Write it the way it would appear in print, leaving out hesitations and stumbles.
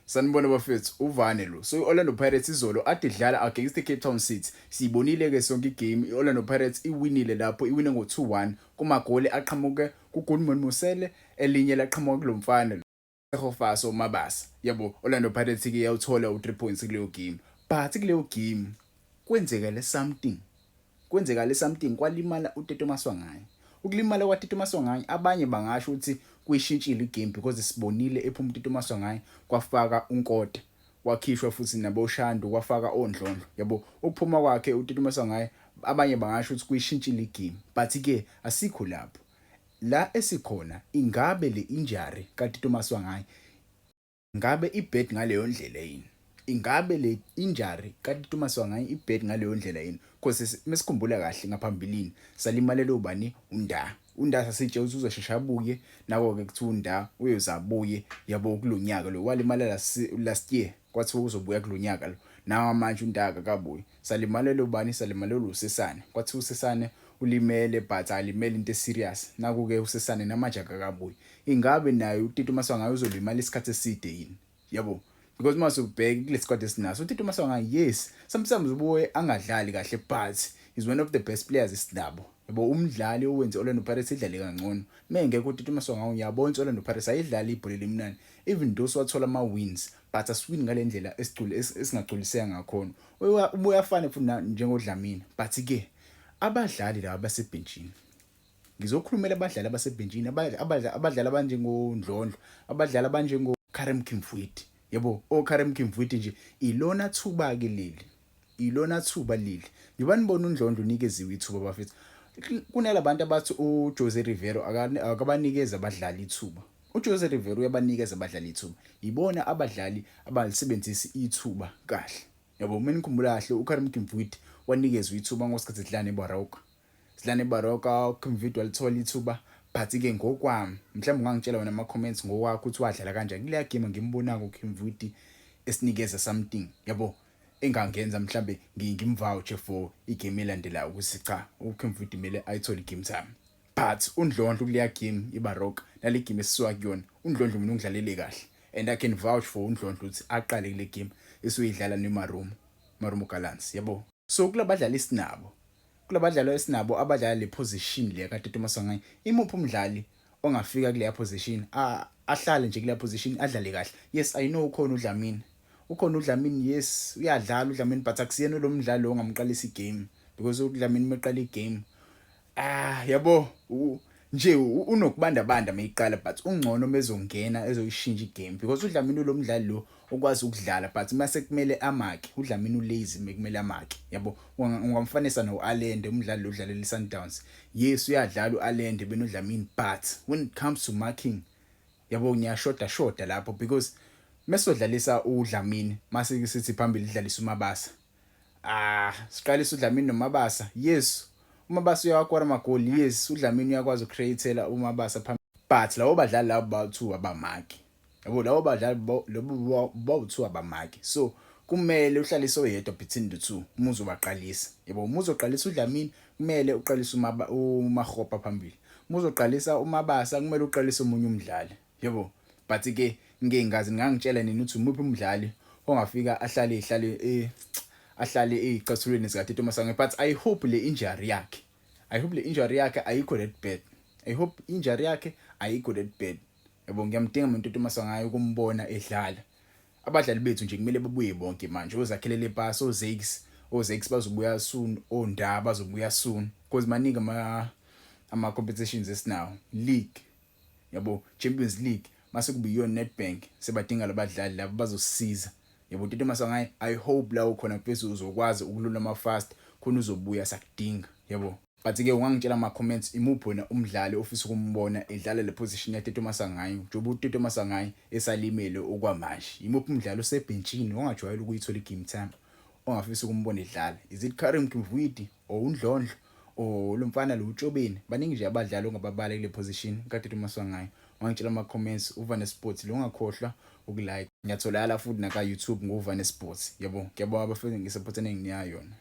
Sanibona bafethu, uvane lo. So Orlando Pirates izolo ade dlala against Cape Town City. Sibonile ke sonke igame iOrlando Pirates iwinile lapho, iwine ngo-2-1 kumagoli aqhamuke kuGoodman Musele, elinye laqhamuka kulomfana Ehofaso Mabasa. Yabo, Orlando Pirates ke yawuthola u3 points kuleyo game. But kuleyo game kwenzekale something kwalimala uTeto Maswanganyi. Ukulimala kwaTeto Maswanganyi abanye bangasho ukuthi kuyishintshile igame because sibonile ephuma uTeto Maswanganyi kwafaka uNkote, wakhishwa futhi naboShandu kwafaka oNdlondlo. Yabo, ukuphuma kwakhe uTeto Maswanganyi abanye bangasho ukuthi kuyishintshile igame, but ke asikho lapho. La esikhona, ingabe le injury kaTeto Maswanganyi ngabe ibed ngaleyo ndlela yini? Ingabe le injury kaTeto Maswanganyi ibed ngaleyo ndlela yini? Because mesikhumbula kahle ngaphambilini salimalelo ubani uNda sasitshe uzoshesha abuye, nako ke kuthiwa uNda uyozabuye yabo kulonyaka lo walimala last year kwathiwa uzobuya kulonyaka lo. Nawa manje uNda akabuye. Salimalelo ubani? Salimalelo uSesane. Kwathiwa uSesane ulimele but alimele into serious. Naku ke uSesane namanje akakabuye. Ingabe nayo uTeto Maswanganyi uzolimala isikhathi eside yini? Yabo, because mase ubheke kule squad esinaso uTeto Maswanganyi, yes, sometimes ubuye angadlali kahle but is one of the best players esinabo. Yabo, umdlali owenze Orlando Pirates idlale kangcono. Mengeke uTeto Maswanganyi uyabona Orlando Pirates ayidlala ibhola lemnani, even though swathola ama wins but aswin ngalendlela esingagculiseka ngakhona. Ubuye afane futhi njengoDlamini, but ke abadlali laba basebhenjini, ngizokhulumela abadlali abasebhenjini, abadlali abanjengoNdlondlo, abadlali abanjengoKarem Kimfuidi. Yabo, oKarem Kimfuidi nje ilona thuba ke leli. Ilona thuba leli. Ngibani bona uNdlondlo unikeziwe ithuba bafethu. Kunalabantu abathi uJose Rivero akabanikeza abadlali ithuba. uJose Rivero uyabanikeza abadlali ithuba. Yibona abadlali abalisebenzisa ithuba kahle. Yabo, mina ngikhumbula kahle uKarem Kimfuidi wanikezwe ithuba ngosikhathi Dlane Baroka Kimfuidi walithola ithuba, but ke ngokwami mhlawumbe ungangitshela wena ama comments ngokwakho ukuthi wadlala kanjani kuleya game ngimbonako uKimfuidi esinikeza something, yabo, engangenza mhlawumbe ngimvouch for igame elandelayo ukuthi cha uKimfuidi kumele ayithole igame time. But uNdlondlo kuleya game iBaroka nale game esisuka kuyona, uNdlondlo mina ungidlalele kahle and I can vouch for uNdlondlo ukuthi aqale kule game esuyidlala neMarumo Gallants. Yabo, so kulabadlali esinabo abadlala le position le kaTeto Maswanganyi, imuphi umdlali ongafika kuleya position ahlale nje kuleya position adlale kahle? Yes, I know ukhona uDlamini, yes uyadlala uDlamini, but akusiyena lo mdlali ongamqalisa igame because uDlamini meqala igame yabo nje unokubandabanda mayiqala, but ungcono mezongena ezoyishintsha igame because uDlamini lo mdlali lo okwazi ukudlala, but mase kumele amake uDlamini ulazy mekumele amake. Yabo, ungamfanisa noAlende umdlali lo udlalela iSundowns. Yes uyadlala uAlende benoDlamini, but when it comes to marking, yabo, ngiyashoda lapho because mesodlalisa uDlamini mase sithi phambili idlalisa uMabasa. Siqalisa uDlamini noMabasa. Yes, uMabasa uyakwara amagoli. Yes, uDlamini uyakwazi ukucreatela uMabasa phambili, but labo badlali labo bawu2 abamaki. Yabo, labo badlali labo bawu2 abamaki. So kumele uhlalise oyedwa between the two uma uzobaqalisa. Yabo, uma uzoqalisa uDlamini kumele uqalise uMagopa phambili. Uma uzoqalisa uMabasa kumele uqalise omunye umdlali. Yabo, but ke ngingazi ngangitshela nini ukuthi umuphi umdlali ongafika ahlale ezicathulweni zikaTeto Maswanganyi, but I hope le injury yakhe ayikho that bad. Yabo, ngiyamdinga mina uTeto Maswanganyi ukumbona edlala. Abadlali bethu nje kumele babuye bonke manje, ozakhelele ipasi, oZakes bazobuya soon, oNda bazobuya soon because maningi ama competitions esinawo, league, yabo, Champions League, mase kuba iyo Nedbank, sebadinga labadlali labo bazosisiza. Yabo, uTeto Maswanganyi, I hope la ukhona phezulu uzokwazi ukulula ama fast khona uzobuya sakudinga. Yabo, but ke ungangitshela ama comments imuphi wena umdlali ofisa ukumbona edlala le position yaTeto Maswanganyi njengoba uTeto Maswanganyi esalimele okwamanje. Imuphi umdlali osebhenjini ongajwayele ukuyithola igame time ongafisa ukumbona edlala? Is it Karem Kimfuidi or uNdlondlo or lo mfana lo uTshobeni? Baningi nje abadlali ongababala kule position kaTeto Maswanganyi. Ungangitshela ama comments uVane Sports lo, ungakhohlwa ukulike. Ngiyatholakala futhi naka YouTube ngoVane Sports. Yabo, ngiyabonga abafana ngisupportane ngiyayona.